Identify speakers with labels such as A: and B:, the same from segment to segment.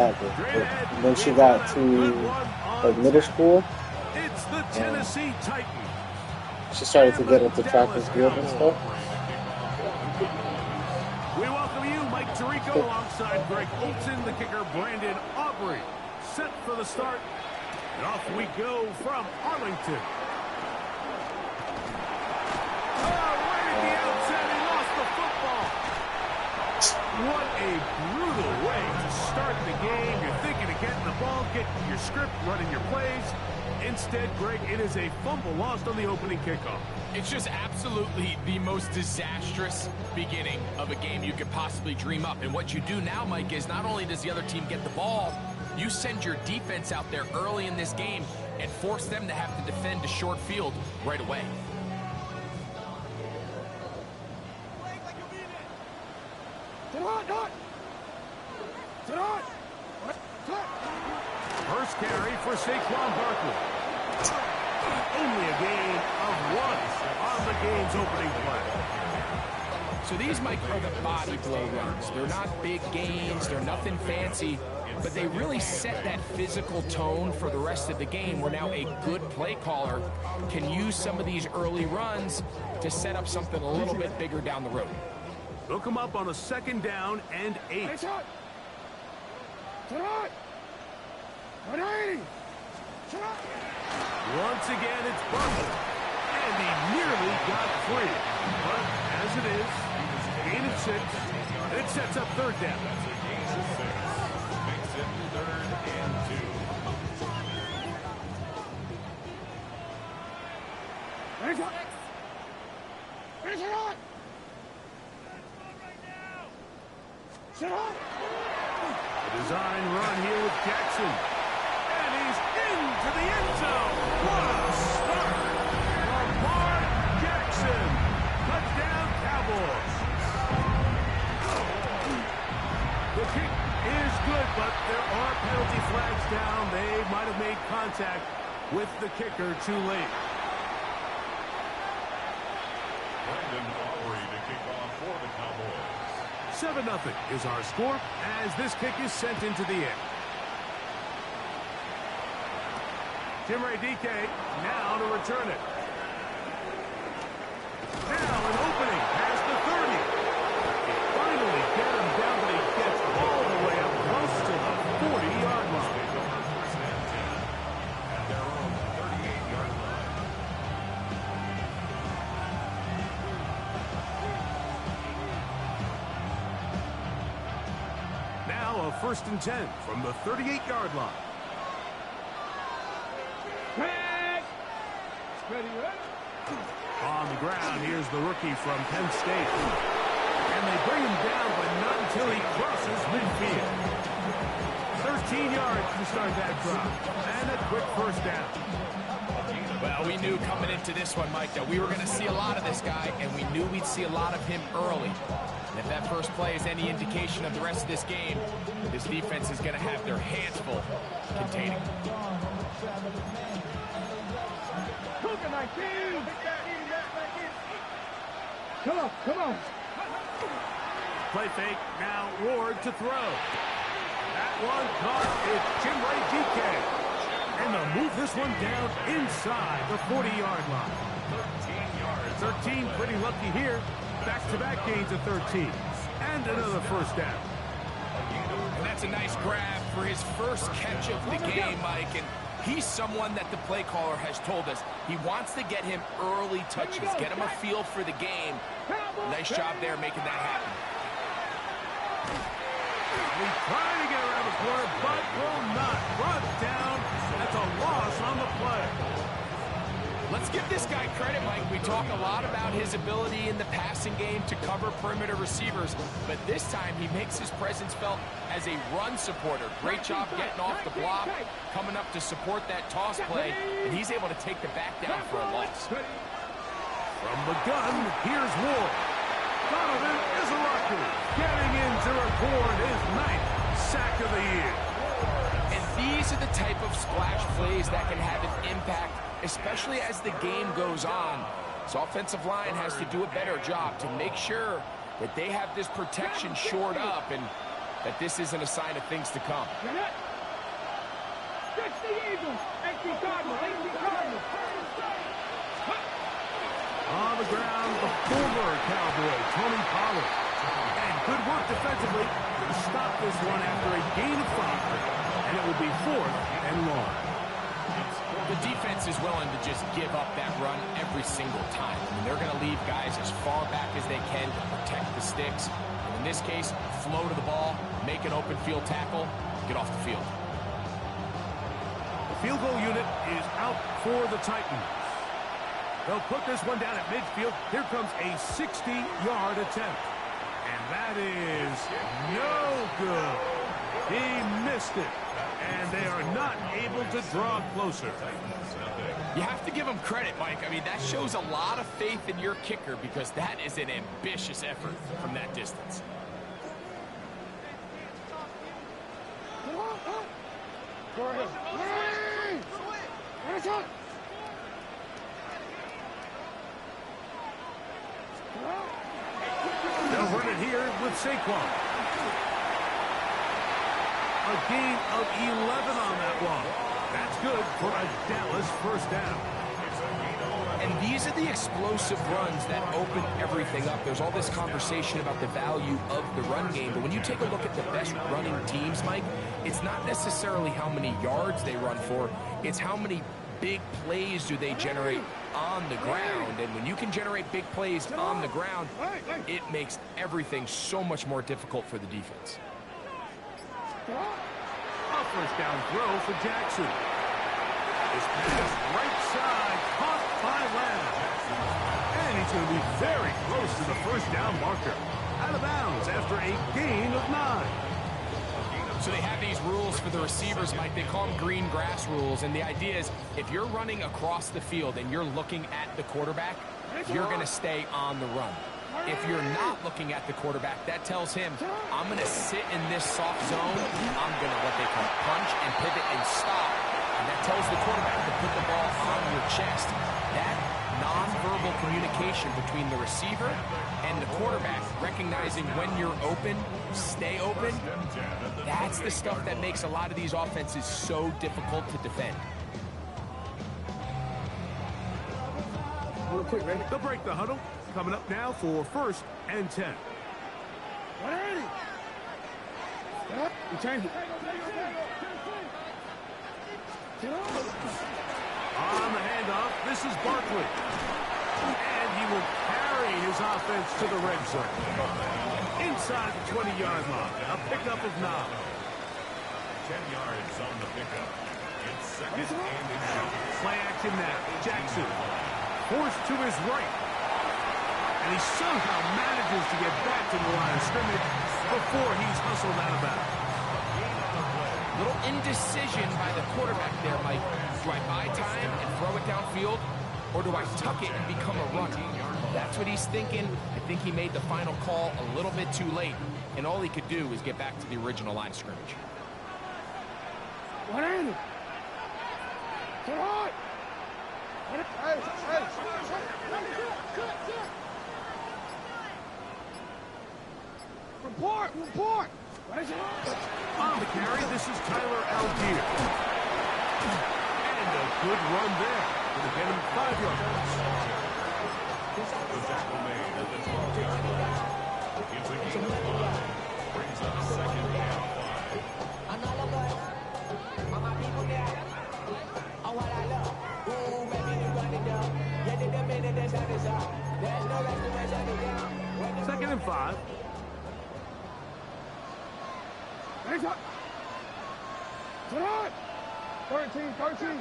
A: But when she got to like middle school,
B: It's the Tennessee Titans.
A: she started to get into track and field and stuff.
B: We welcome you, Mike Tirico, alongside Greg Olson, the kicker, Brandon Aubrey. Set for the start. And off we go from Arlington. Right at the outset, he lost the football. What a brutal way to start the game. You're thinking of getting the ball, getting your script, running your plays. Instead, Greg, it is a fumble lost on the opening kickoff.
C: It's just absolutely the most disastrous beginning of a game you could possibly dream up. And what you do now, Mike, is not only does the other team get the ball, you send your defense out there early in this game and force them to have to defend a short field right away.
B: First carry for Saquon Barkley. Only a gain of 1 on the game's opening play.
C: So these, Mike, are the body blow runs. They're not big gains. They're nothing fancy. But they really set that physical tone for the rest of the game where now a good play caller can use some of these early runs to set up something a little bit bigger down the road.
B: Look him up on a 2nd down and 8. Once again, it's Barkley. And he nearly got free. But as it is, gain of 6. It sets up 3rd down.
D: Makes it 3rd and 2.
B: A design run here with Jackson. And he's into the end zone. What a start. Lamar Jackson. Touchdown, Cowboys. The kick is good, but there are penalty flags down. They might have made contact with the kicker too late.
D: Brandon Aubrey to kick off for the Cowboys.
B: 7-0 is our score as this kick is sent into the air. Timray DK now to return it. Now an opening past the 30. They finally get him down, but he gets all the way up close to the 40-yard line.
D: At their own 38-yard line.
B: Now a 1st and 10 from the 38-yard line. On the ground, here's the rookie from Penn State. And they bring him down, but not until he crosses midfield. 13 yards to start that drive. And a quick 1st down.
C: Well, we knew coming into this one, Mike, that we were going to see a lot of this guy, and we knew we'd see a lot of him early. And if that first play is any indication of the rest of this game, this defense is going to have their hands full containing.
B: Come on. Play fake. Now Ward to throw. That one caught. It's Timray DK. And they'll move this one down inside the 40-yard line. 13 yards. 13, pretty lucky here. Back-to-back gains of 13. And another 1st down.
C: And that's a nice grab for his first catch of the game, Mike. And he's someone that the play caller has told us he wants to get him early touches, get him a feel for the game. Nice job there making that happen.
B: He's trying to get around the corner, but will not. Brought down. That's a loss on the play.
C: Let's give this guy credit, Mike. We talk a lot about his ability in the passing game to cover perimeter receivers, but this time he makes his presence felt as a run supporter. Great job getting off the block, coming up to support that toss play, and he's able to take the back down for a loss.
B: From the gun, here's Ward. Donovan is a rocker, getting in to record his 9th sack of the year.
C: And these are the type of splash plays that can have an impact, especially as the game goes on. So offensive line has to do a better job to make sure that they have this protection shored up. And that this isn't a sign of things to come.
B: Stretch the Eagles. Empty Cardinal. On the ground, the former Cowboy, Tony Pollard. And good work defensively to stop this one after a gain of 5. And it will be 4th and long.
C: The defense is willing to just give up that run every single time. I mean, they're going to leave guys as far back as they can to protect the sticks. And in this case, flow to the ball, make an open field tackle, get off the field.
B: The field goal unit is out for the Titans. They'll put this one down at midfield. Here comes a 60-yard attempt. And that is no good. He missed it. And they are not able to draw closer.
C: You have to give them credit, Mike. I mean, that shows a lot of faith in your kicker because that is an ambitious effort from that distance.
B: They'll run it here with Saquon. A gain of 11 on that one. That's good for a Dallas first down.
C: And these are the explosive runs that open everything up. There's all this conversation about the value of the run game, but when you take a look at the best running teams, Mike, it's not necessarily how many yards they run for, it's how many big plays do they generate on the ground. And when you can generate big plays on the ground, it makes everything so much more difficult for the defense.
B: A first down throw for Jackson. This pass right side, caught by Lamb. And he's going to be very close to the first down marker. Out of bounds after a gain of 9.
C: So they have these rules for the receivers, Mike. They call them green grass rules. And the idea is if you're running across the field and you're looking at the quarterback, you're going to stay on the run. If you're not looking at the quarterback, that tells him, I'm going to sit in this soft zone. I'm going to what they call punch and pivot and stop. And that tells the quarterback to put the ball on your chest. That nonverbal communication between the receiver and the quarterback, recognizing when you're open, stay open, that's the stuff that makes a lot of these offenses so difficult to defend.
B: Real quick, ready? They'll break the huddle. Coming up now for 1st and 10. Change it. On the handoff, this is Barkley. And he will carry his offense to the red zone. Inside the 20-yard line. A pickup of 9.
D: 10 yards on the pickup. It's second and 8.
B: Play action now. Jackson forced to his right. And he somehow manages to get back to the line of scrimmage before he's hustled out of bounds.
C: Little indecision by the quarterback there, Mike. Do I buy time and throw it downfield, or do I tuck it and become a runner? That's what he's thinking. I think he made the final call a little bit too late, and all he could do is get back to the original line of scrimmage.
B: Report! On the carry, this is Tyler Algier. And a good run there. Going to get him 5 yards.
D: The tackle made at the 12-yard line. Gives a gain of 5. Brings up 2nd and
B: 5. 2nd and 5. 13.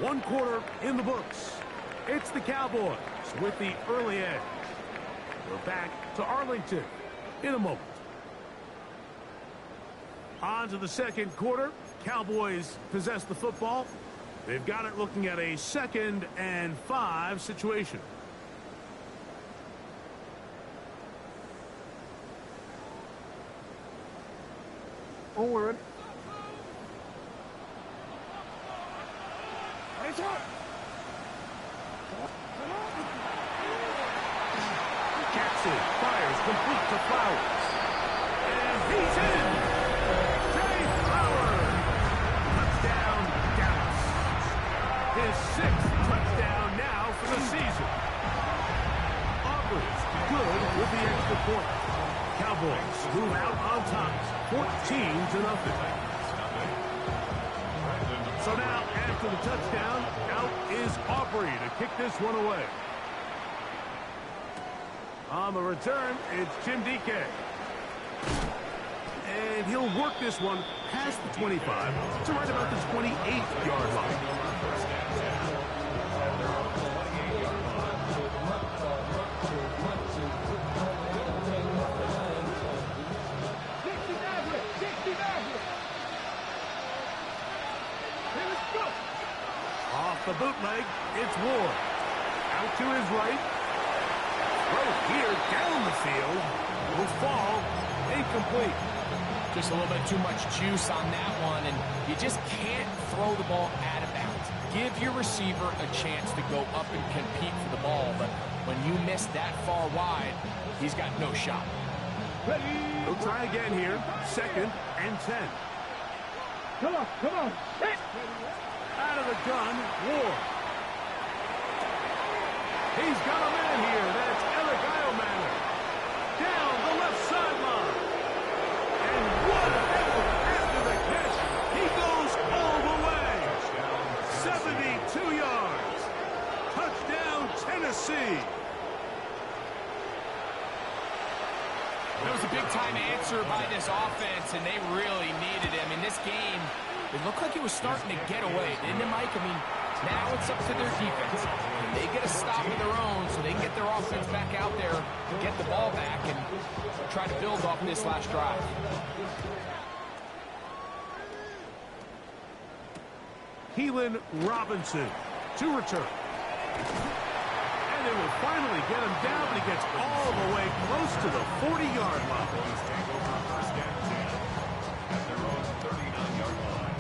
B: 1 quarter in the books. It's the Cowboys with the early edge. We're back to Arlington in a moment. On to the 2nd quarter. Cowboys possess the football. They've got it looking at a 2nd and 5 situation. Onward. Jackson Tennessee fires complete to Flowers. And he's in. Jay Flowers. Touchdown, Dallas. His 6th touchdown now for the season. Auburn's good with the extra point. Cowboys move out on top, 14-0. So now, after the touchdown, out is Aubrey to kick this one away. On the return, it's Jim DK. And he'll work this one past the 25 to right about the 28-yard line. Off the bootleg, it's Ward. Out to his right. Throw here down the field. Will fall. Incomplete.
C: Just a little bit too much juice on that one, and you just can't throw the ball out of bounds. Give your receiver a chance to go up and compete for the ball, but when you miss that far wide, he's got no shot.
B: He'll try again here. 2nd and 10.
E: Come on, come on.
B: Out of the gun, Ward. He's got a man here. That's Eric Eilmaner. Down the left sideline. And what an effort after the catch. He goes all the way. 72 yards. Touchdown, Tennessee.
C: That was a big-time answer by this offense, and they really needed him. In this game, it looked like it was starting to get away, didn't it, Mike? I mean, now it's up to their defense. They get a stop of their own so they can get their offense back out there, get the ball back, and try to build off this last drive.
B: Keelan Robinson to return. And they will finally get him down, but he gets all the way close to the 40-yard line.
D: Take over 1st and 10 at their own 39-yard line.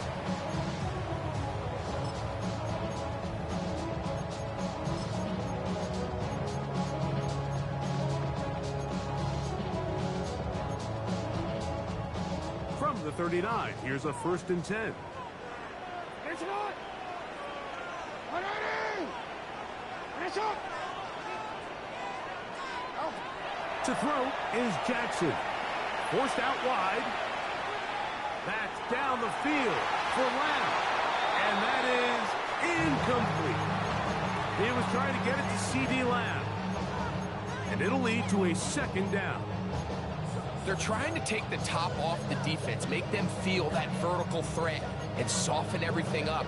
B: From the 39, here's a 1st and 10.
E: It's not. It's up.
B: To throw is Jackson. Forced out wide. That's down the field for Lamb. And that is incomplete. He was trying to get it to C.D. Lamb. And it'll lead to a 2nd down.
C: They're trying to take the top off the defense, make them feel that vertical threat, and soften everything up.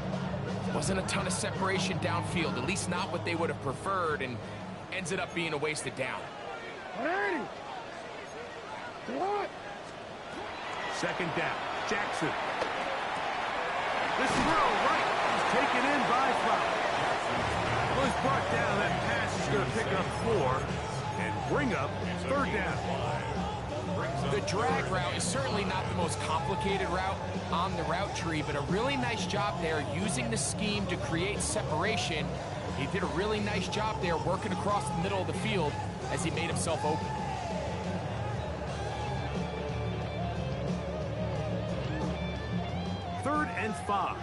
C: Wasn't a ton of separation downfield, at least not what they would have preferred, and ends it up being a wasted down.
B: 2nd down, Jackson. This throw right is taken in by Flowers. Was brought down. That pass is going to pick up 4 and bring up 3rd down.
C: The drag route is certainly not the most complicated route on the route tree, but a really nice job there using the scheme to create separation. He did a really nice job there working across the middle of the field as he made himself open.
B: Third and 5.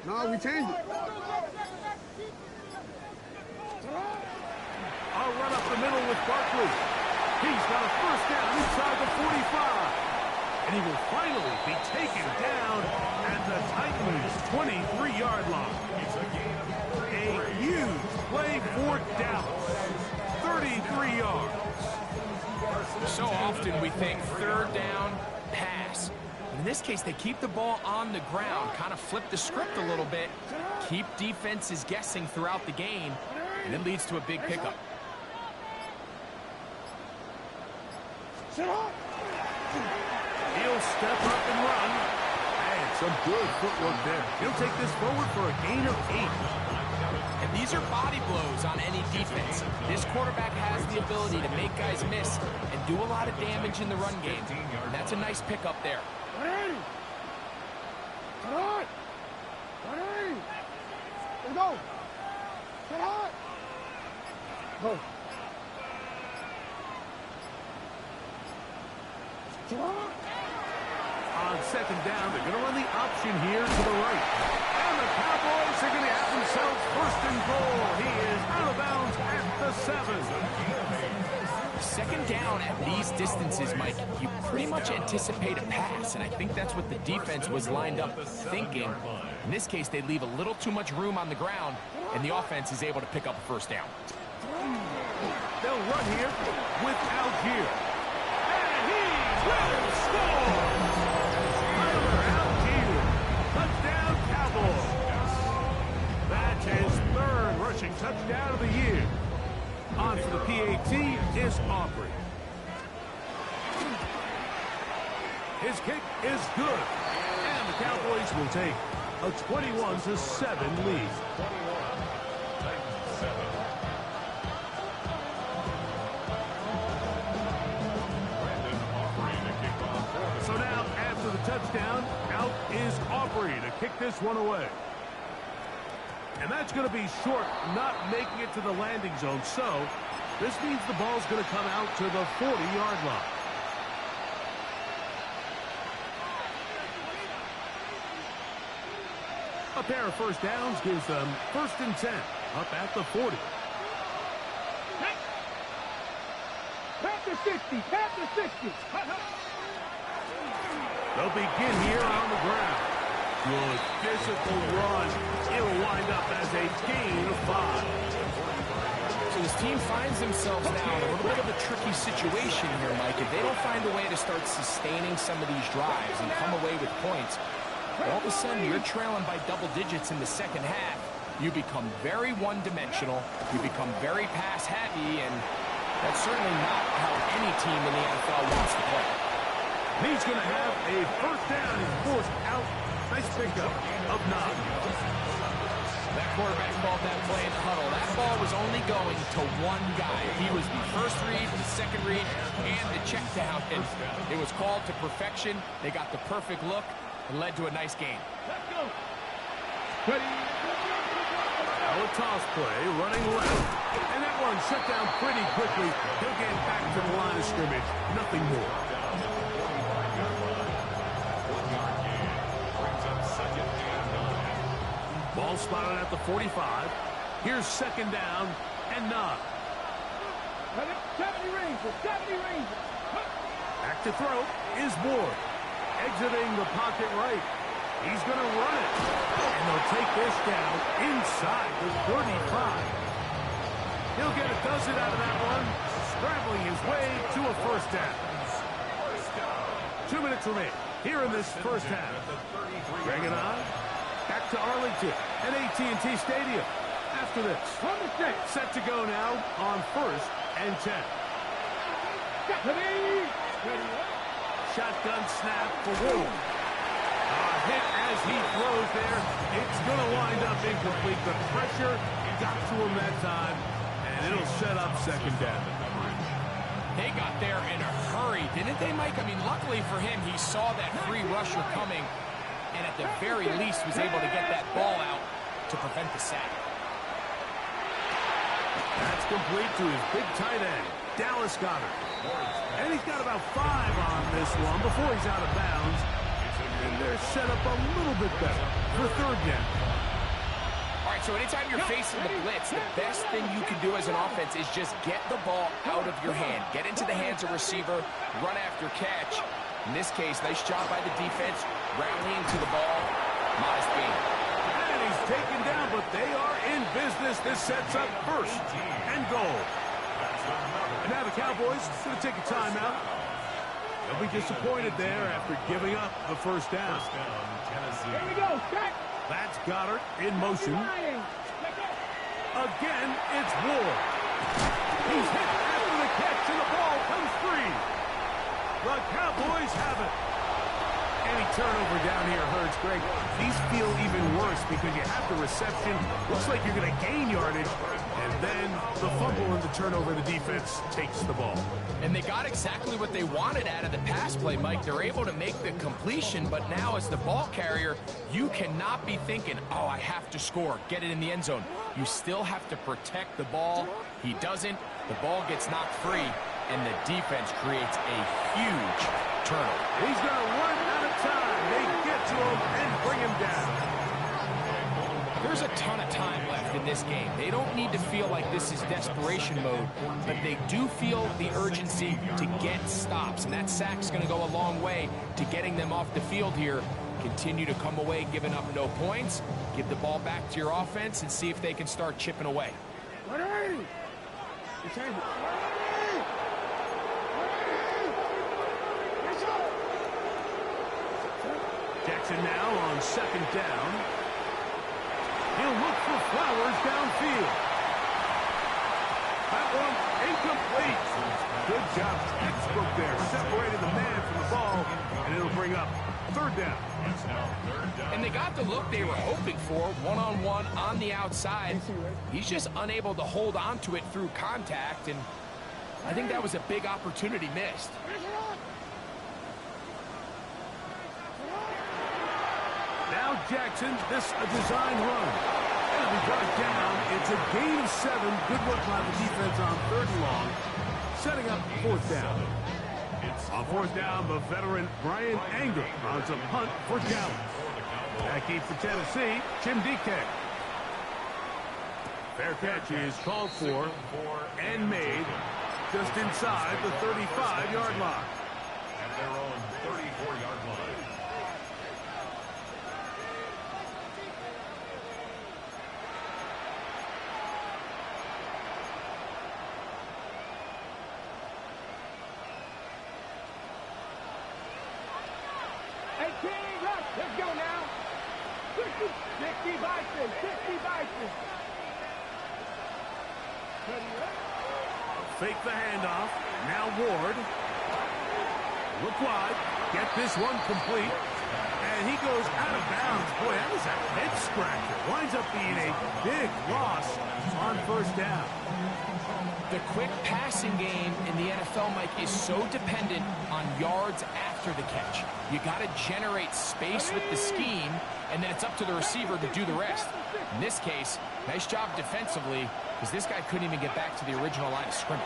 E: No, we changed it.
B: I'll run up the middle with Barkley. He's got a 1st down inside the 45. And he will finally be taken down at the Titans' 23-yard line. A huge play for Dallas. 33 yards.
C: So often we think 3rd down, pass. In this case, they keep the ball on the ground, kind of flip the script a little bit, keep defenses guessing throughout the game, and it leads to a big pickup.
B: He'll step up and run. And some good footwork there. He'll take this forward for a gain of 8.
C: And these are body blows on any defense. This quarterback has the ability to make guys miss and do a lot of damage in the run game. And that's a nice pickup there.
E: Let's go. Get hard. Go. Get hard.
B: On second down, they're going to run the option here to the right. And the Cowboys are going to have themselves first and goal. He is out of bounds at the 7.
C: Second down at these distances, Mike, you pretty much anticipate a pass, and I think that's what the defense was lined up thinking. In this case, they leave a little too much room on the ground, and the offense is able to pick up a first down.
B: They'll run here with Algier. And he will score! Tyler Algier. Touchdown, Cowboys. That's his third rushing touchdown of the year. On for the PAT is Aubrey. His kick is good. And the Cowboys will take a 21-7 lead. So now, after the touchdown, out is Aubrey to kick this one away. And that's going to be short, not making it to the landing zone. So this means the ball's going to come out to the 40-yard line. A pair of first downs gives them 1st and 10 up at the 40.
E: Pat the 60. Pat the 60.
B: They'll begin here on the ground. Good physical run. It'll wind up as a gain of 5.
C: So this team finds themselves now in a little bit of a tricky situation here, Mike. If they don't find a way to start sustaining some of these drives and come away with points, all of a sudden you're trailing by double digits in the second half. You become very one-dimensional. You become very pass-heavy, and that's certainly not how any team in the NFL wants to play.
B: He's going to have a first down. He's forced out. Nice pickup of 9.
C: That quarterback called that play in the huddle. That ball was only going to one guy. He was the first read, the second read, and the check down. And it was called to perfection. They got the perfect look and led to a nice game.
E: Let's go.
B: Now a toss play, running left. And that one shut down pretty quickly. He'll get back to the line of scrimmage. Nothing more. Ball spotted at the 45. Here's second down and 9.
E: 70 Rangers. 70 Rangers.
B: Back to throw is Ward. Exiting the pocket right. He's going to run it. And they'll take this down inside the 35. He'll get a dozen out of that one. Scrambling his way to a first down. 2 minutes remain here in this first half. Bring it on. Back to Arlington at AT&T Stadium. After this, set to go now on 1st and 10. Shotgun snap for Ward. A hit as he throws there. It's going to wind up incomplete. The pressure got to him that time, and it'll set up second down.
C: They got there in a hurry, didn't they, Mike? I mean, luckily for him, he saw that free rusher coming, and at the very least was able to get that ball out to prevent the sack.
B: That's complete to his big tight end, Dallas Goedert. And he's got about 5 on this one before he's out of bounds. And they're set up a little bit better for third down.
C: All right, so anytime you're facing the blitz, the best thing you can do as an offense is just get the ball out of your hand. Get into the hands of receiver, run after catch. In this case, nice job by the defense, rallying to the ball. Modest gain.
B: And he's taken down, but they are in business. This sets up 1st and goal. And now the Cowboys going to take a timeout. They'll be disappointed there after giving up the first down.
E: Here we go. Check.
B: That's Goddard in motion. Again, it's Ward. He's hit after the catch, and the ball comes free. The Cowboys have it. And he turnover down here hurts, Greg. These feel even worse because you have the reception. Looks like you're going to gain yardage. And then the fumble and the turnover, the defense takes the ball.
C: And they got exactly what they wanted out of the pass play, Mike. They're able to make the completion, but now as the ball carrier, you cannot be thinking, oh, I have to score, get it in the end zone. You still have to protect the ball. He doesn't. The ball gets knocked free, and the defense creates a huge turnover.
B: He's going to run out of time. They get to him and bring him down.
C: There's a ton of time left in this game. They don't need to feel like this is desperation mode, but they do feel the urgency to get stops, and that sack's going to go a long way to getting them off the field here. Continue to come away giving up no points, give the ball back to your offense, and see if they can start chipping away.
B: Jackson now on second down. He'll look for Flowers downfield. That one incomplete. Good job, textbook there. Separated the man from the ball, and it'll bring up third down.
C: And they got the look they were hoping for, one-on-one on the outside. He's just unable to hold on to it through contact, and I think that was a big opportunity missed.
B: Now Jackson, this a design run. And we brought it down. It's a gain of 7. Good work by the defense on third and long. Setting up fourth down. On fourth down, the veteran Brian Anger runs a punt for Dallas. Back deep for Tennessee, Jim DK. Fair catch is called for and made just inside the 35-yard line.
D: At their own 34-yard line.
E: Let's go now. 60 Bison. 60 Bison.
B: Fake the handoff. Now Ward. Look wide. Get this one complete. And he goes out of bounds. Boy, that was a head scratcher. Winds up being a big loss on first down.
C: The quick passing game in the NFL, Mike, is so dependent on yards after the catch. You got to generate space with the scheme, and then it's up to the receiver to do the rest. In this case, nice job defensively, because this guy couldn't even get back to the original line of scrimmage.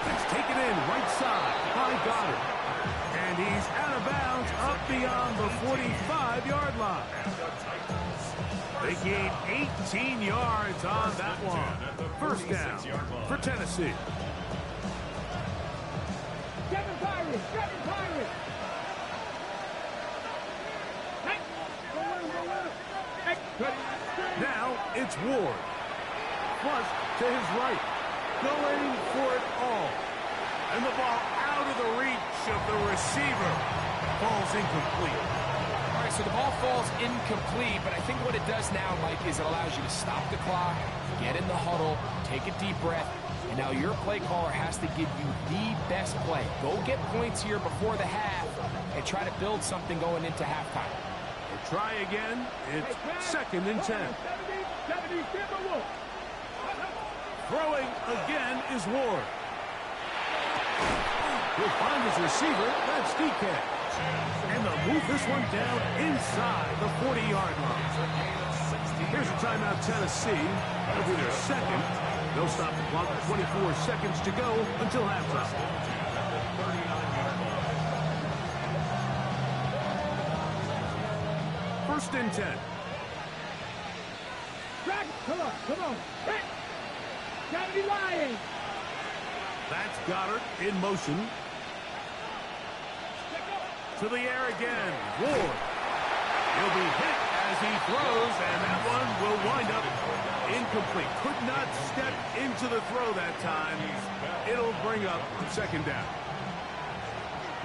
B: He's taken in right side by Goddard. And he's out of bounds up beyond the 45-yard line. They gain 18 yards on that one. First down for Tennessee.
E: Seven Pirates.
B: Now it's Ward. Flush to his right. Going for it all. And the ball out of the reach of the receiver. Falls incomplete.
C: All right, so the ball falls incomplete, but I think what it does now, Mike, is it allows you to stop the clock, get in the huddle, take a deep breath, and now your play caller has to give you the best play. Go get points here before the half and try to build something going into halftime.
B: We'll try again. It's second and 10. Throwing again is Ward. He'll find his receiver. That's DK. And they'll move this one down inside the 40-yard line. Here's a timeout, Tennessee. That'll be their second. They'll stop the clock with 24 seconds to go until halftime. First and 10.
E: Come on. Gotta be lying.
B: That's Goddard in motion. To the air again. Ward. He'll be hit as he throws, and that one will wind up incomplete. Could not step into the throw that time. It'll bring up second down.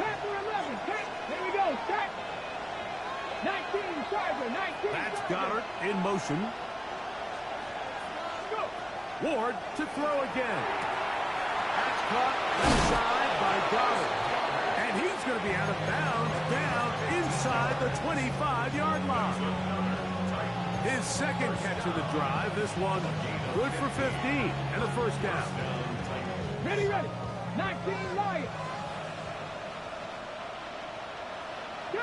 E: Pass for 11. Here we go. Set. 19, Cyber. 19.
B: That's Goddard in motion. Ward to throw again. That's caught inside by Goddard. And And he's going to be out of bounds down inside the 25-yard line. His second catch of the drive. This one good for 15 and a first down.
E: Ready, ready. 19 Lions. Go.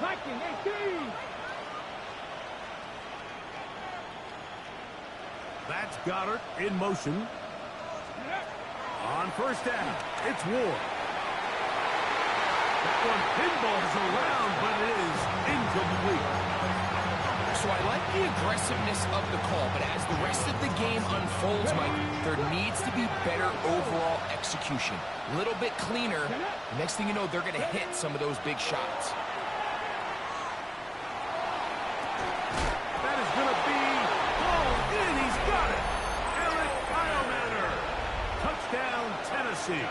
E: Viking 18.
B: That's Goddard in motion. On first down, it's Ward. That one pinballs around, but it is incomplete.
C: So I like the aggressiveness of the call, but as the rest of the game unfolds, Mike, there needs to be better overall execution. A little bit cleaner. Next thing you know, they're going to hit some of those big shots.
B: That is going to be hauled in. He's got it. Eric Heilmanner. Touchdown, Tennessee.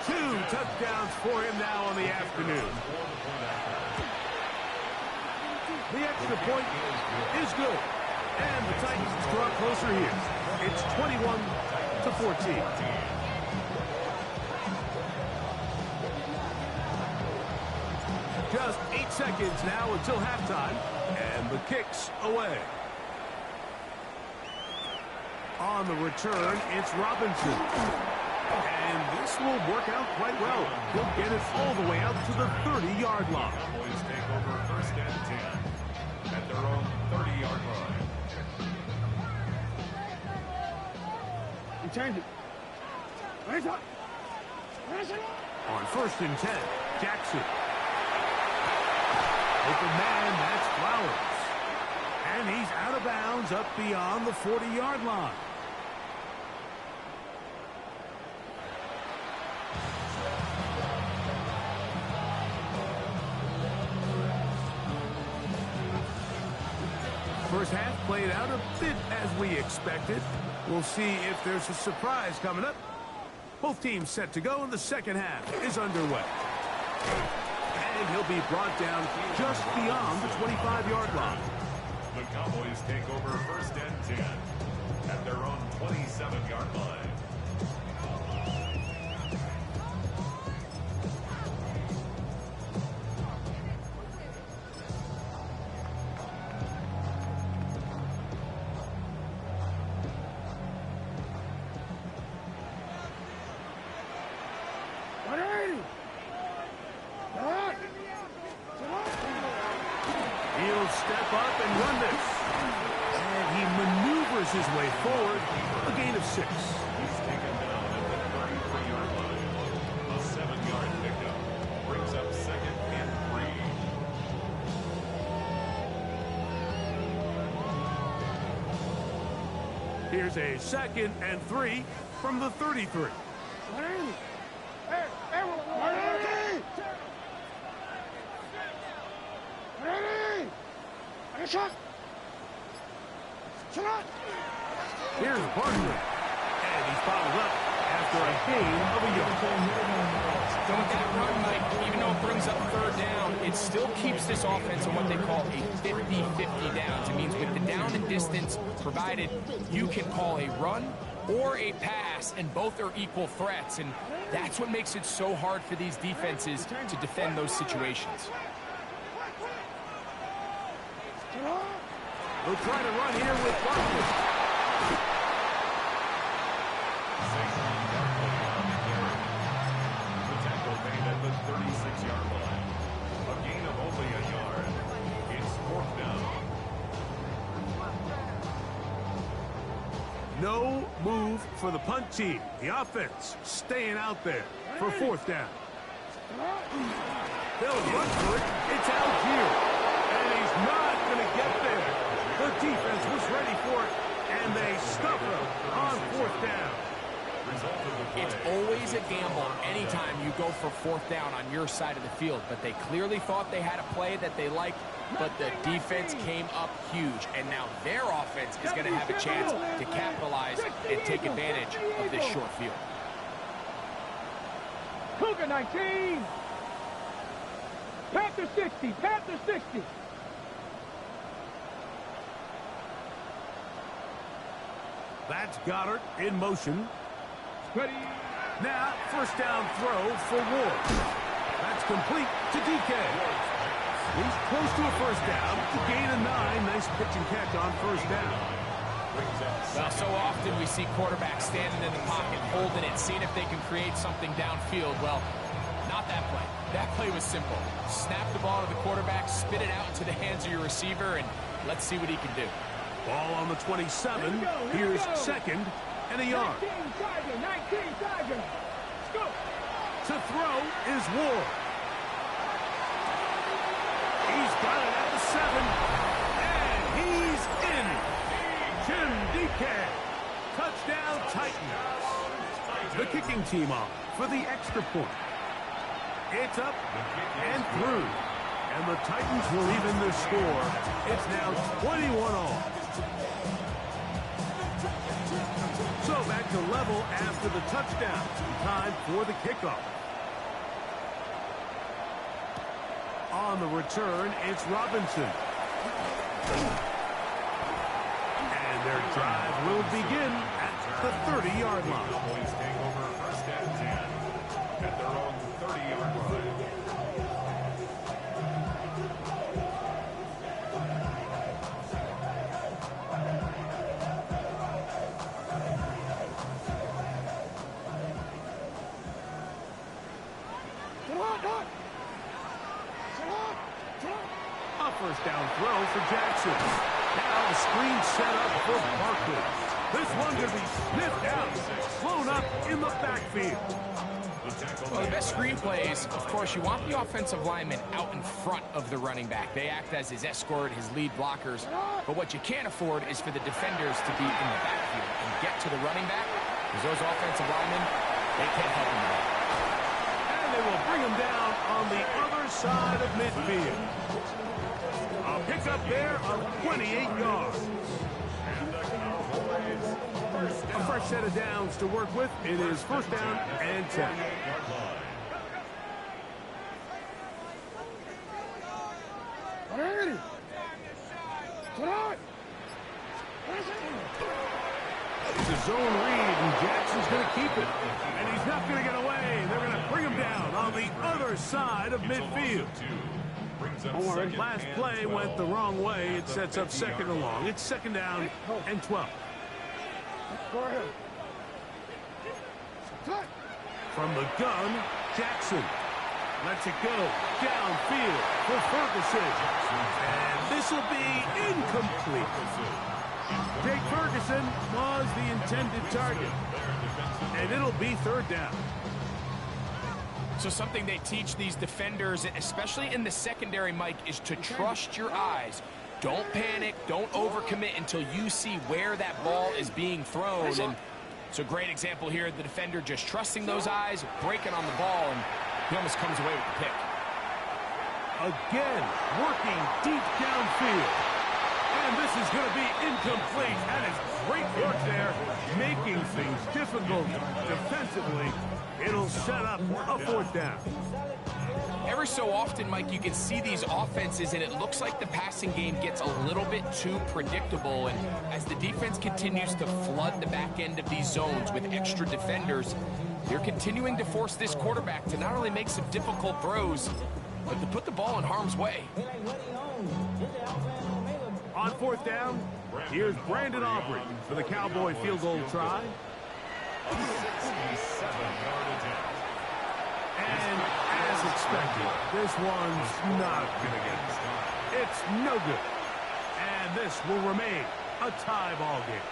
B: 2 touchdowns for him now on the afternoon. The extra point is good. And the Titans draw closer here. It's 21-14. Just 8 seconds now until halftime. And the kick's away. On the return, it's Robinson. And this will work out quite well. He'll get it all the way out to the 30-yard line.
D: Cowboys take over first and 10 at their own 30-yard line.
E: He turns it. Where's it? Where's it?
B: On first and 10, Jackson. Open man, that's Flowers. And he's out of bounds up beyond the 40-yard line. First half played out a bit as we expected. We'll see if there's a surprise coming up. Both teams set to go, and the second half is underway. And he'll be brought down just beyond the 25-yard line.
D: The Cowboys take over first and 10 at their own 27-yard line.
B: He'll step up and run this. And he maneuvers his way forward. A gain of 6.
D: He's taken down at the 33-yard line. A 7-yard pickup brings up second and 3.
B: Here's a second and 3 from the 33. Here's Barkley. And he's fouled up after a gain of a yard.
C: So with that run, Mike, even though it brings up third down, it still keeps this offense on what they call a 50-50 downs. It means with the down and distance provided, you can call a run or a pass, and both are equal threats. And that's what makes it so hard for these defenses to defend those situations.
B: We'll try to run here with Barkley.
D: The tackle made at the 36-yard line. A gain of only a yard. It's 4th down.
B: No move for the punt team. The offense staying out there for 4th down. They'll run for it. It's Algier. And he's not going to get there. The defense was ready for it, and they stuff him on 4th down.
C: It's always a gamble anytime you go for 4th down on your side of the field, but they clearly thought they had a play that they liked, but the defense came up huge, and now their offense is going to have a chance to capitalize and take advantage of this short field.
E: Cougar 19. Panther 60. Panther 60.
B: That's Goddard in motion.
E: Ready.
B: Now, first down throw for Ward. That's complete to DK. He's close to a first down. Gain of 9. Nice pitch and catch on first down.
C: Well, so often we see quarterbacks standing in the pocket, holding it, seeing if they can create something downfield. Well, not that play. That play was simple. Snap the ball to the quarterback, spit it out into the hands of your receiver, and let's see what he can do.
B: Ball on the 27. Here's second and a yard.
E: 19 Tiger. Let's go.
B: To throw is Ward. He's got it at the 7. And he's in. Jim DK. Touchdown Titans. The kicking team on for the extra point. It's up and through. And the Titans will even their score. It's now 21-all. So back to level after the touchdown. Time for the kickoff. On the return, it's Robinson. And their drive will begin at the 30-yard line.
D: Cowboys take over first and 10 at their own 30-yard line.
B: A first down throw for Jackson. Now a screen set up for Barkley. This one could be sniffed out, blown up in the backfield.
C: Well, the best screen plays, of course, you want the offensive lineman out in front of the running back. They act as his escort, his lead blockers. But what you can't afford is for the defenders to be in the backfield and get to the running back, because those offensive linemen, they can't help him at all.
B: And they will bring him down on the other side of midfield. A pickup there of 28 yards. A fresh set of downs to work with. It is first down and 10. It's a zone read, and Jackson's going to keep it. And he's not going to get away. They're going to bring him down on the other side of midfield. Last play went the wrong way. It sets up second and long. It's second down and 12. From the gun, Jackson lets it go downfield for Ferguson. And this will be incomplete. Jake Ferguson was the intended target. And it'll be third down.
C: So something they teach these defenders, especially in the secondary, Mike, is to trust your eyes. Don't panic. Don't overcommit until you see where that ball is being thrown. And it's a great example here. The defender just trusting those eyes, breaking on the ball, and he almost comes away with the pick.
B: Again, working deep downfield. And this is going to be incomplete. That is great work there, making things difficult defensively. It'll set up a fourth down.
C: Every so often, Mike, you can see these offenses, and it looks like the passing game gets a little bit too predictable. And as the defense continues to flood the back end of these zones with extra defenders, they're continuing to force this quarterback to not only make some difficult throws, but to put the ball in harm's way.
B: On fourth down, here's Brandon Aubrey for the Cowboy field goal try.
D: 67-yard attempt.
B: And as expected, this one's not going to get it. It's no good. And this will remain a tie ball game.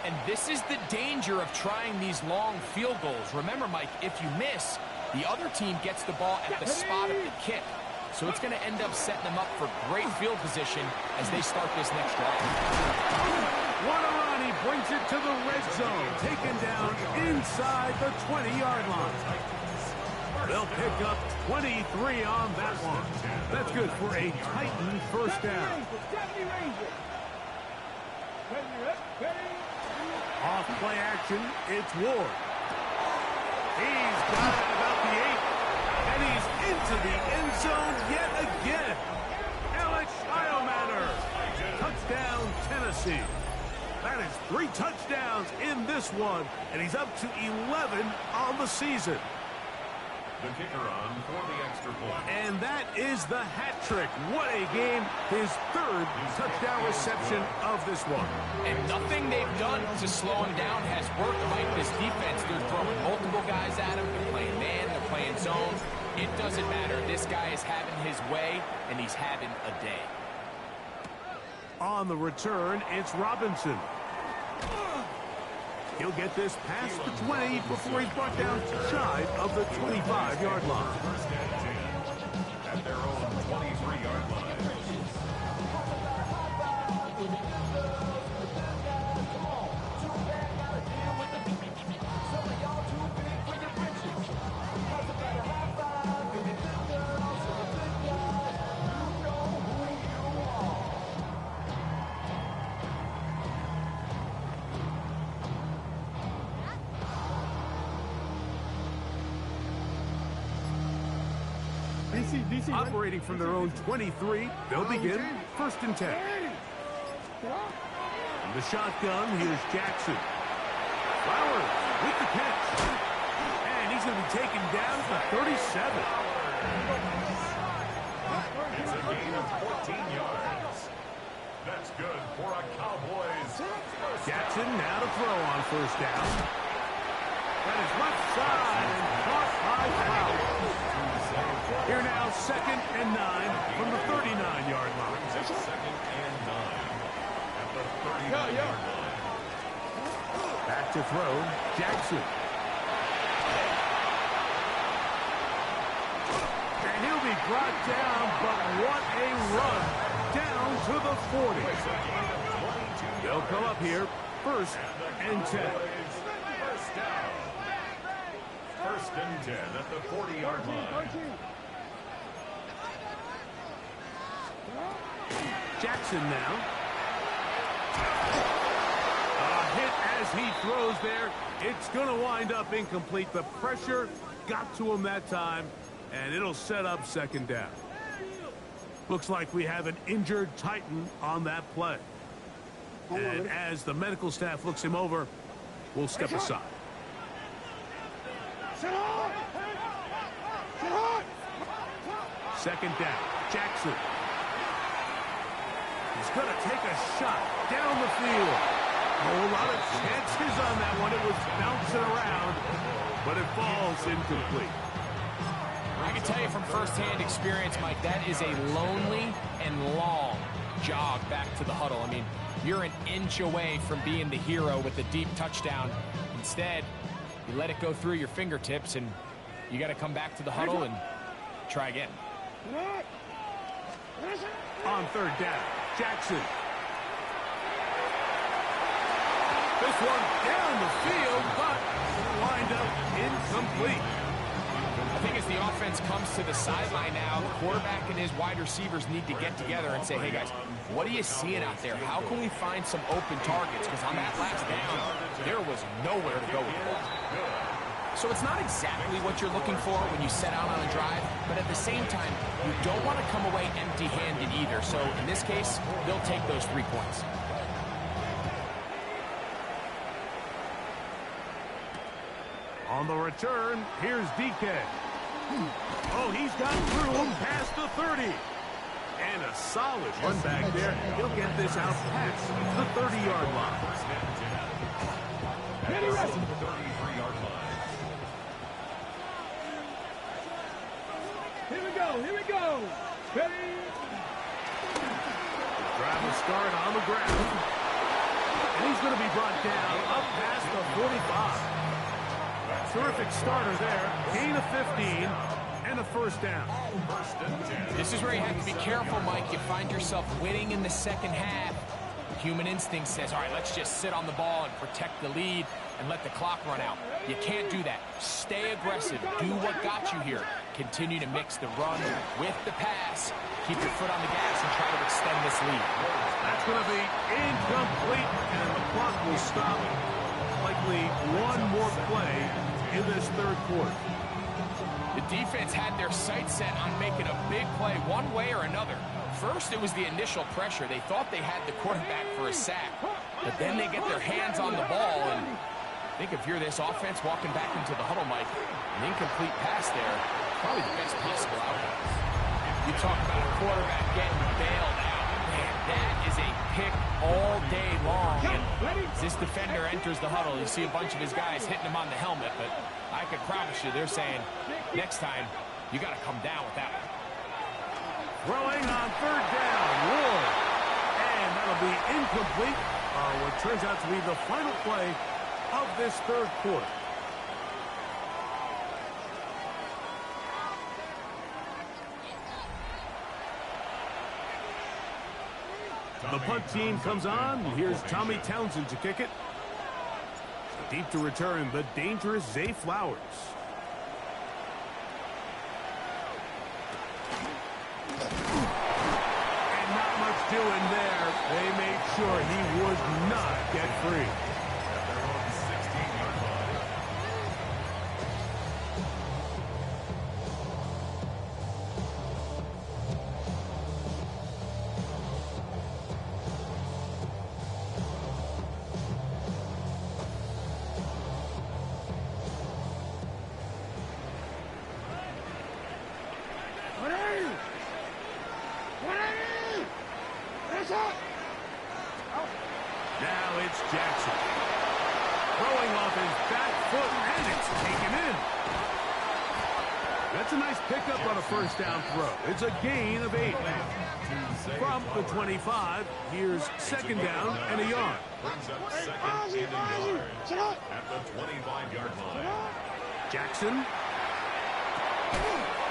C: And this is the danger of trying these long field goals. Remember, Mike, if you miss, the other team gets the ball at the spot of the kick. So it's going to end up setting them up for great field position as they start this next drive.
B: Guarani brings it to the red zone, taken down inside the 20-yard line. They'll pick up 23 on that one. That's good for a Titan first down. Off play action, it's Ward. He's got it about the 8, and he's into the end zone yet again. Alex Iomatter, touchdown Tennessee. That is 3 touchdowns in this one, and he's up to 11 on the season.
D: The kicker on for the extra point.
B: And that is the hat trick. What a game. His 3rd touchdown reception of this one.
C: And nothing they've done to slow him down has worked. Like this defense, they're throwing multiple guys at him. They're playing man, they're playing zone. It doesn't matter. This guy is having his way, and he's having a day.
B: On the return, it's Robinson. He'll get this past the 20 before he's brought down shy of the 25-yard line.
D: First and 10 at their own 23-yard line.
E: DC,
B: Operating from their own 23, they'll begin 1st and 10. In the shotgun, here's Jackson. Flowers with the catch. And he's going to be taken down for 37.
D: It's a gain of 14 yards. That's good for a Cowboys.
B: Jackson now to throw on 1st down. That is left side and caught by Flowers. Here now, 2nd and 9 from the 39-yard line.
D: 2nd and 9 at the 39-yard line.
B: Back to throw, Jackson. And he'll be brought down, but what a run down to the 40. They'll come up here, 1st and 10.
D: First down. 1st and 10 at the 40-yard line.
B: Jackson now. A hit as he throws there. It's going to wind up incomplete. The pressure got to him that time, and it'll set up 2nd down. Looks like we have an injured Titan on that play. And as the medical staff looks him over, we'll step aside. 2nd down, Jackson. He's going to take a shot down the field. A whole lot of chances on that one. It was bouncing around, but it falls incomplete.
C: I can tell you from firsthand experience, Mike, that is a lonely and long jog back to the huddle. I mean, you're an inch away from being the hero with a deep touchdown. Instead, you let it go through your fingertips, and you got to come back to the huddle and try again.
B: On 3rd down, Jackson. This one down the field, but wind up incomplete.
C: I think as the offense comes to the sideline now, the quarterback and his wide receivers need to get together and say, hey, guys, what are you seeing out there? How can we find some open targets? Because on that last down, there was nowhere to go with the ball. So it's not exactly what you're looking for when you set out on a drive, but at the same time, you don't want to come away empty-handed either. So in this case, they'll take those 3 points.
B: On the return, here's DK. Oh, he's got through him past the 30. And a solid run back there. He'll get this out past the 30-yard line.
D: At the 33-yard line.
E: Here we go. Ready?
B: Drive will start on the ground. And he's going to be brought down up past the 45. Terrific starter there. Gain of 15 and a 1st down.
C: This is where you have to be careful, Mike. You find yourself winning in the 2nd half. Human instinct says, all right, let's just sit on the ball and protect the lead and let the clock run out. You can't do that. Stay aggressive. Do what got you here. Continue to mix the run with the pass. Keep your foot on the gas and try to extend this lead.
B: That's going to be incomplete, and the clock will stop. Likely one more play in this 3rd quarter.
C: The defense had their sights set on making a big play one way or another. First, it was the initial pressure. They thought they had the quarterback for a sack. but then they get their hands on the ball. And I think if you're this offense walking back into the huddle, Mike, an incomplete pass there, probably the best possible outcome. You talk about a quarterback getting bailed out. Man, that is a pick all day long. And as this defender enters the huddle, you see a bunch of his guys hitting him on the helmet, but I can promise you they're saying, next time, you got to come down with that one.
B: Throwing on third down, Ward. And that'll be incomplete. What turns out to be the final play of this third quarter. The punt team comes on. Here's Tommy Townsend to kick it. Deep to return, the dangerous Zay Flowers. And not much doing there. They made sure he would not get free.
D: At their own 16-yard line.
B: Now it's Jackson. Throwing off his back foot, and it's taken in. That's a nice pickup on a first down throw. It's a gain of 8. From the 25, here's second down and a yard.
D: Brings up second and a yard at the 25-yard line.
B: Jackson.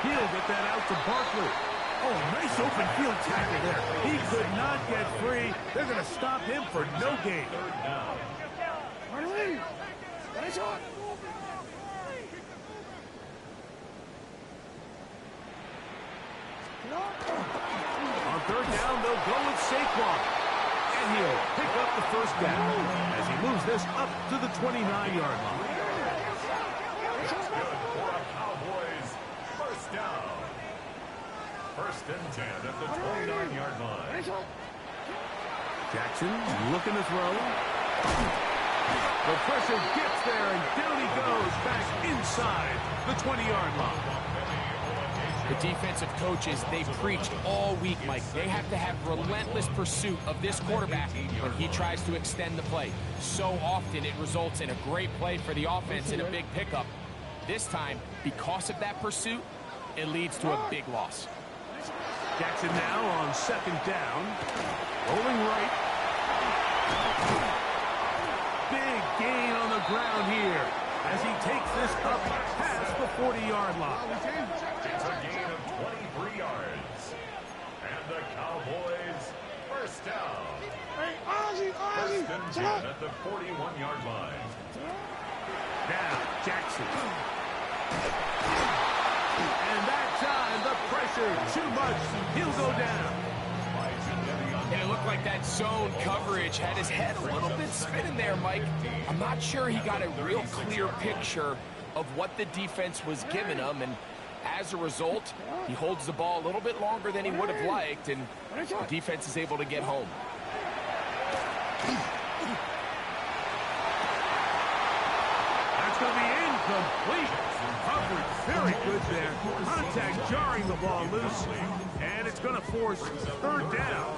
B: He'll get that out to Barkley. Oh, nice open field tackle there. He could not get free. They're going to stop him for no gain.
D: Third down.
B: On third down, they'll go with Saquon. And he'll pick up the first down as he moves this up to the 29-yard line.
D: Good for a Cowboys first down. First and 10 at the 29-yard line.
B: Jackson looking to throw. The pressure gets there, and down he goes back inside the 20-yard line.
C: The defensive coaches, they've preached all week, Mike. They have to have relentless pursuit of this quarterback when he tries to extend the play. So often it results in a great play for the offense and a big pickup. This time, because of that pursuit, it leads to a big loss.
B: Jackson now on second down. Rolling right. Big gain on the ground here as he takes this up past the 40-yard line.
D: It's a gain of 23 yards. And the Cowboys first down. First and 10 at the 41-yard line.
B: Now, Jackson. And that time, the pressure, too much. He'll go down.
C: And it looked like that zone coverage had his head a little bit spinning there, Mike. I'm not sure he got a real clear picture of what the defense was giving him, and as a result, he holds the ball a little bit longer than he would have liked, and the defense is able to get home.
B: That's going to be incomplete. Coverage very good there. Contact jarring the ball loose, and it's going to force third down.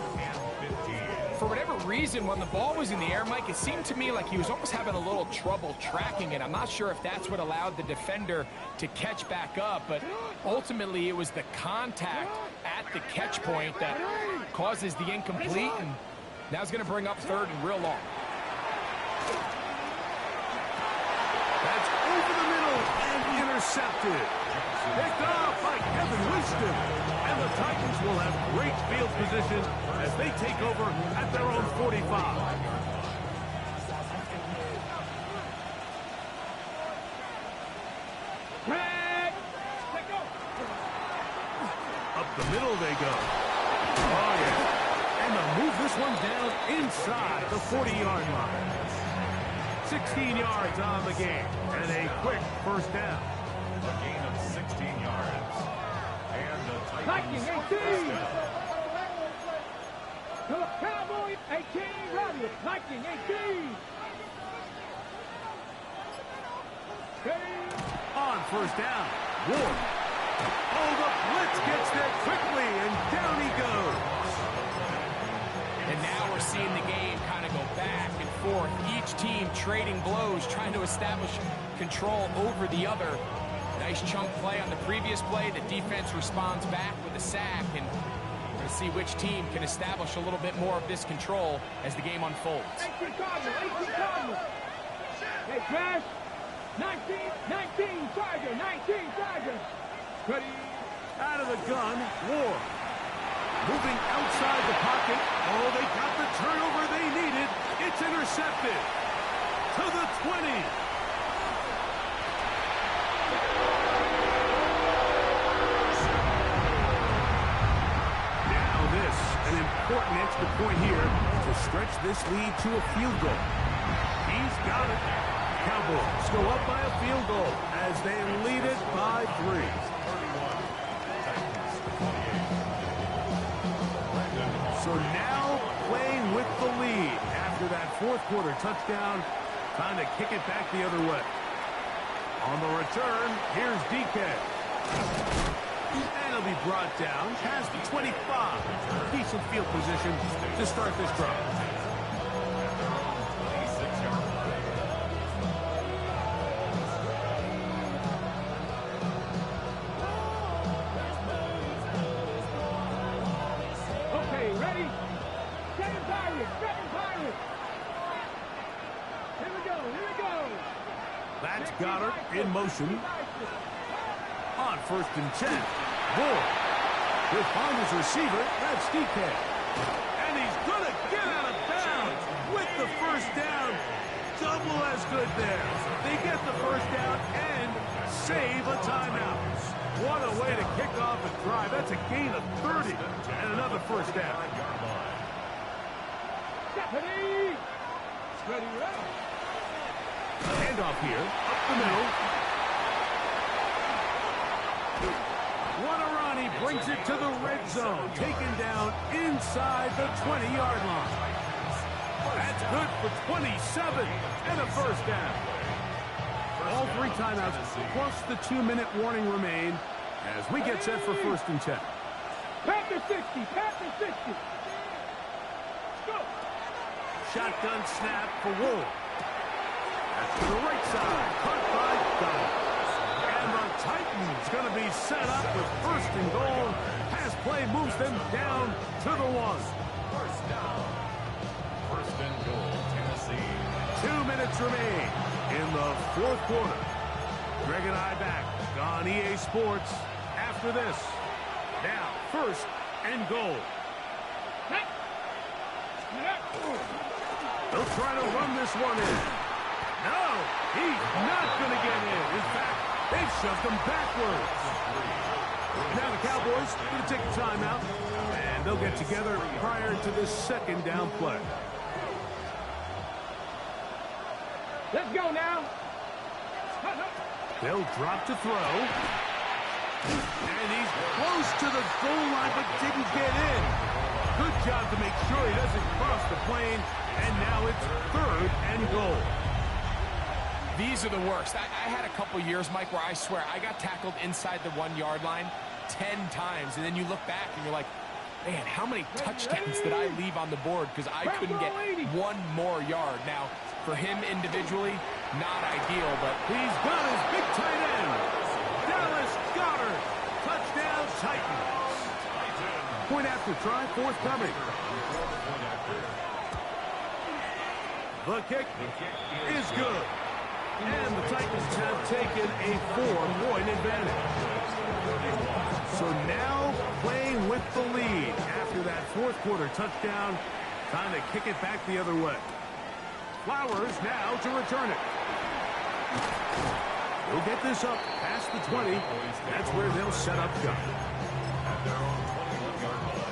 C: For whatever reason, when the ball was in the air, Mike, it seemed to me like he was almost having a little trouble tracking it. I'm not sure if that's what allowed the defender to catch back up, but ultimately it was the contact at the catch point that causes the incomplete, and now it's going to bring up third and real long.
B: That's over the middle and intercepted. Picked off by Kevin Winston. And the Titans will have great field position as they take over at their own 45. Up the middle they go. Oh, yeah. And they'll move this one down inside the 40-yard line. 16 yards on the game, and a quick first down.
D: A gain of 16 yards. And the Titans
E: Viking,
D: first down.
E: Cowboys 18, Robbie. 19, 18.
B: On first down, Ward. Oh, the blitz gets there quickly, and down he goes.
C: And now we're seeing the game kind of go back and forth. Each team trading blows, trying to establish control over the other. Nice chunk play on the previous play. The defense responds back with a sack, and we're going to see which team can establish a little bit more of this control as the game unfolds.
E: 18 Cardinal, 18 Cardinal. Hey, Trash. 19, Charger, 19, Charger.
B: Ready? Out of the gun, Ward. Moving outside the pocket. Oh, they got the turnover they needed. It's intercepted. To the 20. Now this, an important extra point here to stretch this lead to a field goal. He's got it. Cowboys go up by a field goal as they lead it by 3. So now playing with the lead after that fourth quarter touchdown, trying to kick it back the other way. On the return, here's DK. And he'll be brought down past the 25. Decent field position to start this drive.
E: Ready? Second Pirate. Here we go.
B: That's Goddard in motion. On first and 10. Ward. He'll find his receiver. That's DK. And he's going to get out of bounds with the first down. Double as good there. They get the first down and save a timeout. What a way to kick off a drive. That's a gain of 30 and another first down.
E: Ready.
B: Handoff here, up the middle. Guanarani brings it to the red zone, taken down inside the 20-yard line. That's good for 27 and a first down. All 3 timeouts plus the 2-minute warning remain as we get set for first and 10.
E: Panther 60. Go.
B: Shotgun snap for Wool. That's to the right side. Caught by Goddard. And the Titans going to be set up with first and goal. Pass play moves them down to the 1.
D: First down. First and goal, Tennessee.
B: 2 minutes remain in the fourth quarter. Greg and I back on EA Sports after this. Now, first and goal. They'll try to run this one in. No, he's not going to get in. In fact, they've shoved him backwards. Now the Cowboys going to take a timeout, and they'll get together prior to this second down play.
E: Let's go now.
B: They'll drop to throw. And he's close to the goal line, but didn't get in. Good job to make sure he doesn't cross the plane. And now it's third and goal.
C: These are the worst. I had a couple years, Mike, where I swear I got tackled inside the 1-yard line 10 times. And then you look back and you're like, man, how many touchdowns did I leave on the board because I couldn't get one more yard. Now, for him individually, not ideal, but
B: he's got his big tight end. Dallas Goddard. Touchdown Titans. Point after try, forthcoming. The kick is good. And the Titans have taken a 4-point advantage. So now playing with the lead after that fourth quarter touchdown, trying to kick it back the other way. Flowers now to return it. They'll get this up past the 20. That's where they'll set up shop.
D: At their own 21-yard line.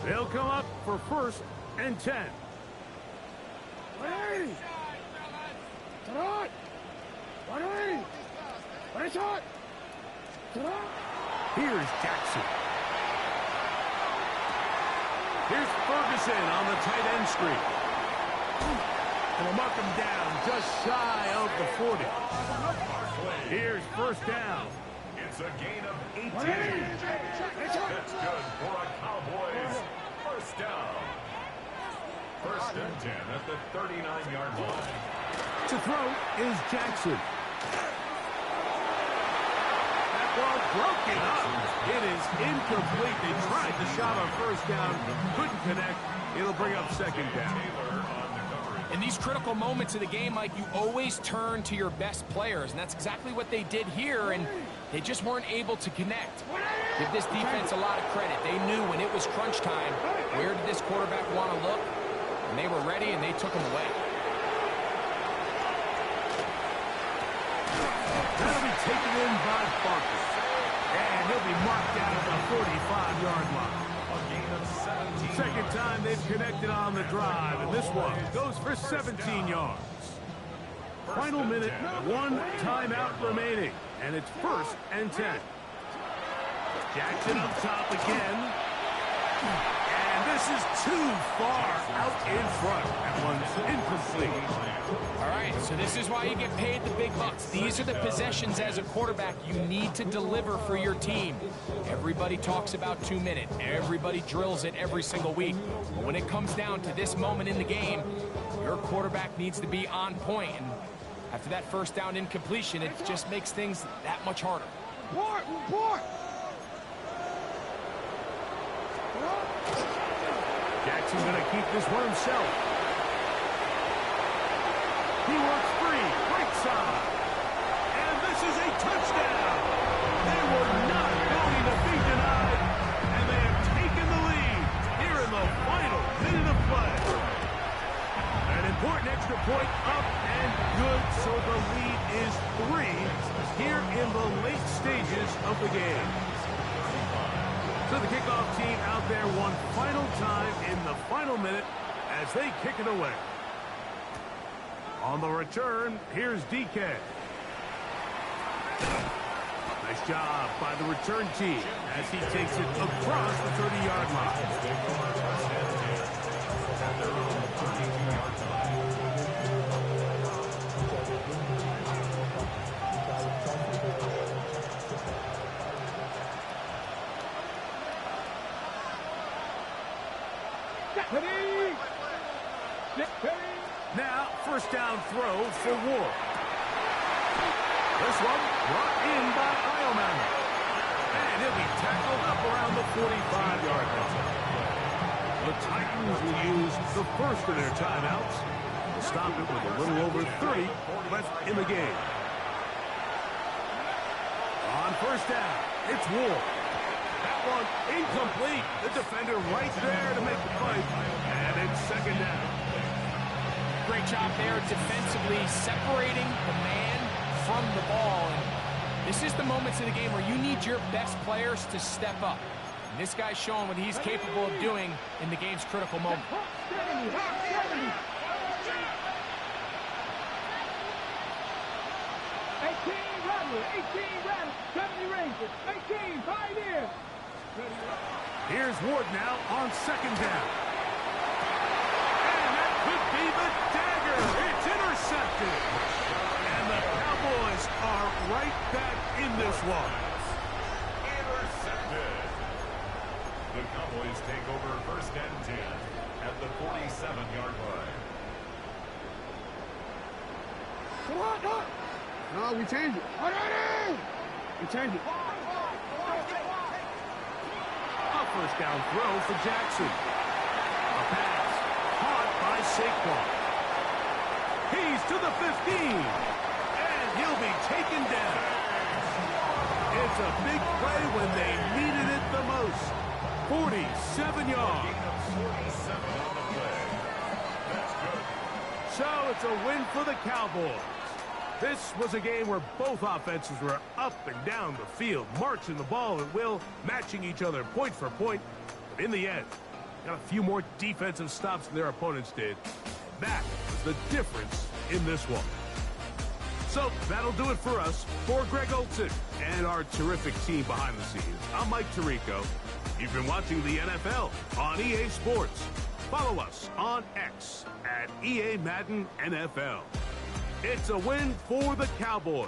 B: They'll come up for first and 10. Here's Jackson. Here's Ferguson on the tight end screen. And they'll mark him down just shy of the 40. Here's first down.
D: It's a gain of 18. That's good for a Cowboys first down. First and 10 at the 39-yard line.
B: To throw is Jackson. That ball broken up. It is incomplete. They tried the shot on first down, couldn't connect. It'll bring up second down.
C: In these critical moments of the game, Mike, you always turn to your best players, and that's exactly what they did here, and they just weren't able to connect. Give this defense a lot of credit. They knew when it was crunch time, where did this quarterback want to look, and they were ready, and they took him away.
B: That'll be taken in by Barker, and he'll be marked down at the 45-yard line. Second time they've connected on the drive, and this one goes for 17 yards. Final minute, 1 timeout remaining, and it's first and 10. Jackson up top again. And this is too far out in front. That one's incomplete.
C: All right, so this is why you get paid the big bucks. These are the possessions as a quarterback you need to deliver for your team. Everybody talks about 2 minutes. Everybody drills it every single week. But when it comes down to this moment in the game, your quarterback needs to be on point. And after that first down incompletion, it just makes things that much harder.
B: Jackson's going to keep this one himself. He works free, right side. And this is a touchdown. They were not going to be denied, and they have taken the lead here in the final minute of play. An important extra point up and good, so the lead is 3 here in the late stages of the game. So the kickoff team out there one final time in the final minute as they kick it away. On the return, here's DK. Nice job by the return team as he takes it across the 30-yard line. Now, first down throw for Ward. This one brought in by Ioman. And he'll be tackled up around the 45-yard line. The Titans will use the first of their timeouts to stop it with a little over 30 left in the game. On first down, it's Ward. That one incomplete. The defender right there to make the play. And it's second down.
C: Great job there defensively, separating the man from the ball. And this is the moments in the game where you need your best players to step up. And this guy's showing what he's capable of doing in the game's critical moment.
E: 70 Rangers, 18, Pioneers.
B: Here's Ward now on second down. And that could be the dagger. It's intercepted. And the Cowboys are right back in this one.
D: Intercepted. The Cowboys take over first and 10 at the 47-yard line.
E: No, we change it. We change it.
B: A first down throw for Jackson. A pass caught by Saquon. He's to the 15. And he'll be taken down. It's a big play when they needed it the most. 47 yards. So it's a win for the Cowboys. This was a game where both offenses were up and down the field, marching the ball at will, matching each other point for point. But in the end, got a few more defensive stops than their opponents did. That was the difference in this one. So that'll do it for us. For Greg Olson and our terrific team behind the scenes, I'm Mike Tirico. You've been watching the NFL on EA Sports. Follow us on X at EA Madden NFL. It's a win for the Cowboys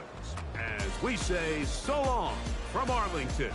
B: as we say so long from Arlington.